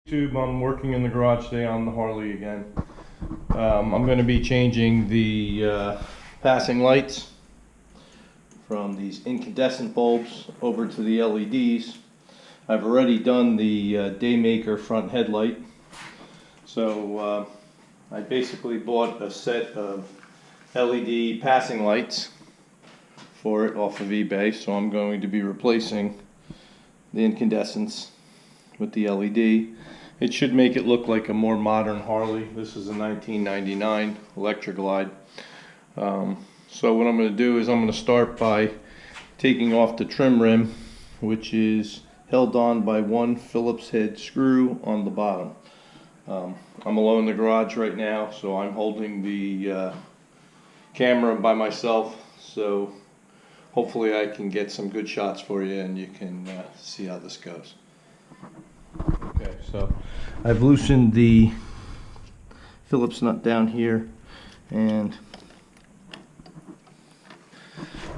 I'm working in the garage today on the Harley again. I'm going to be changing the passing lights from these incandescent bulbs over to the LEDs. I've already done the Daymaker front headlight. So I basically bought a set of LED passing lights for it off of eBay. So I'm going to be replacing the incandescents with the LED. It should make it look like a more modern Harley. This is a 1999 Electra Glide. So what I'm going to do is I'm going to start by taking off the trim rim, which is held on by one Phillips head screw on the bottom. I'm alone in the garage right now, so I'm holding the camera by myself, so hopefully I can get some good shots for you and you can see how this goes. Okay, so I've loosened the Phillips nut down here, and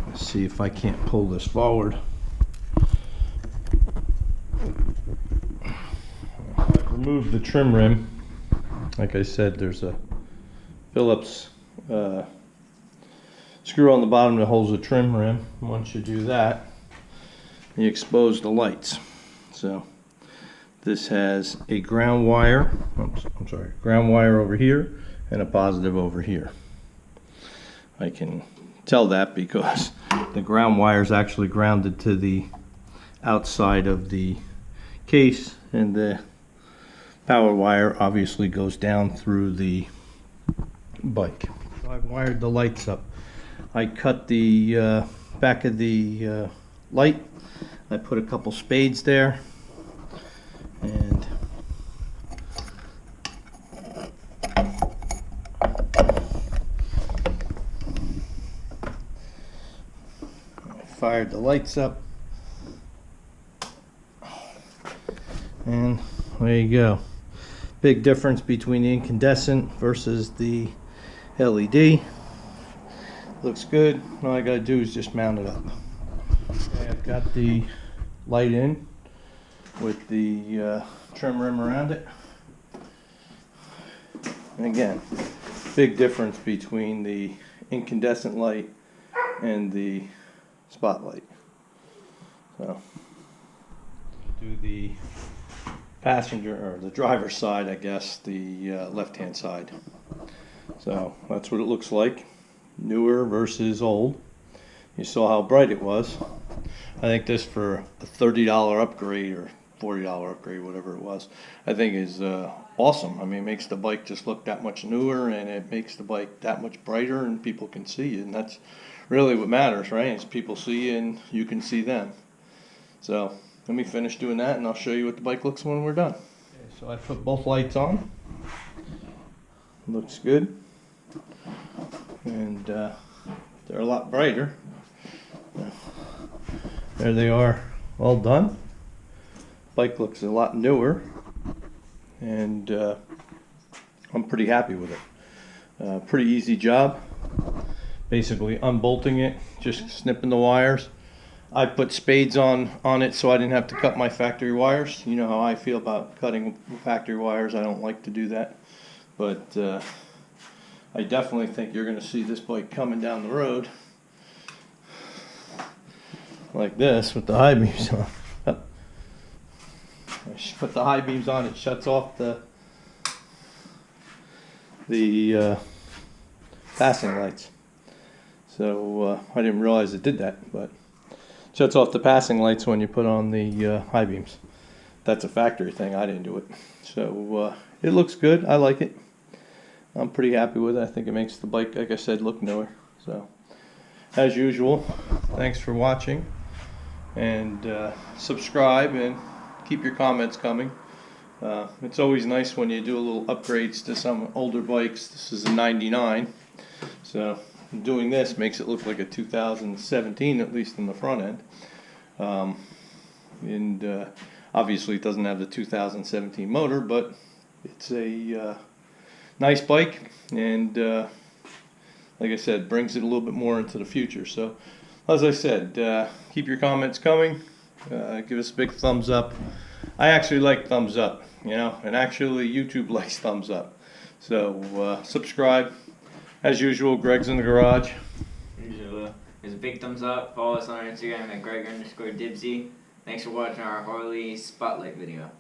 let's see if I can't pull this forward. I've removed the trim rim. Like I said, there's a Phillips screw on the bottom that holds the trim rim. Once you do that, you expose the lights. So this has a ground wire, ground wire over here and a positive over here. I can tell that because the ground wire is actually grounded to the outside of the case, and the power wire obviously goes down through the bike. So I've wired the lights up. I cut the back of the light. I put a couple spades there, and I fired the lights up, and there you go. Big difference between the incandescent versus the LED. Looks good. All I gotta do is just mount it up. Okay, I've got the light in with the trim rim around it. And again, big difference between the incandescent light and the spotlight. So do the passenger, or the driver's side, I guess, the left-hand side. So that's what it looks like, newer versus old. You saw how bright it was. I think this, for a $30 upgrade or $40 upgrade, whatever it was, I think is awesome. I mean, it makes the bike just look that much newer, and it makes the bike that much brighter, and people can see you, and that's really what matters, right? Is people see you and you can see them. So let me finish doing that, and I'll show you what the bike looks when we're done. Okay, so I put both lights on. Looks good, and they're a lot brighter. There they are, all done. Bike looks a lot newer, and I'm pretty happy with it. Pretty easy job. Basically unbolting it, just snipping the wires. I put spades on it so I didn't have to cut my factory wires. You know how I feel about cutting factory wires. I don't like to do that, but I definitely think you're going to see this bike coming down the road like this with the high beams on. I put the high beams on, it shuts off the passing lights. So I didn't realize it did that, but it shuts off the passing lights when you put on the high beams. That's a factory thing, I didn't do it. So it looks good, I like it. I'm pretty happy with it. I think it makes the bike, like I said, look newer. So as usual, thanks for watching, and subscribe and keep your comments coming. It's always nice when you do a little upgrades to some older bikes. This is a 99, so doing this makes it look like a 2017, at least in the front end. And obviously it doesn't have the 2017 motor, but it's a nice bike, and like I said, brings it a little bit more into the future. So as I said, keep your comments coming. Give us a big thumbs up. I actually like thumbs up, you know, and actually YouTube likes thumbs up. So subscribe. As usual, Greg's in the garage. There's a big thumbs up. Follow us on Instagram at Greg_Dibsy. Thanks for watching our Harley Spotlight video.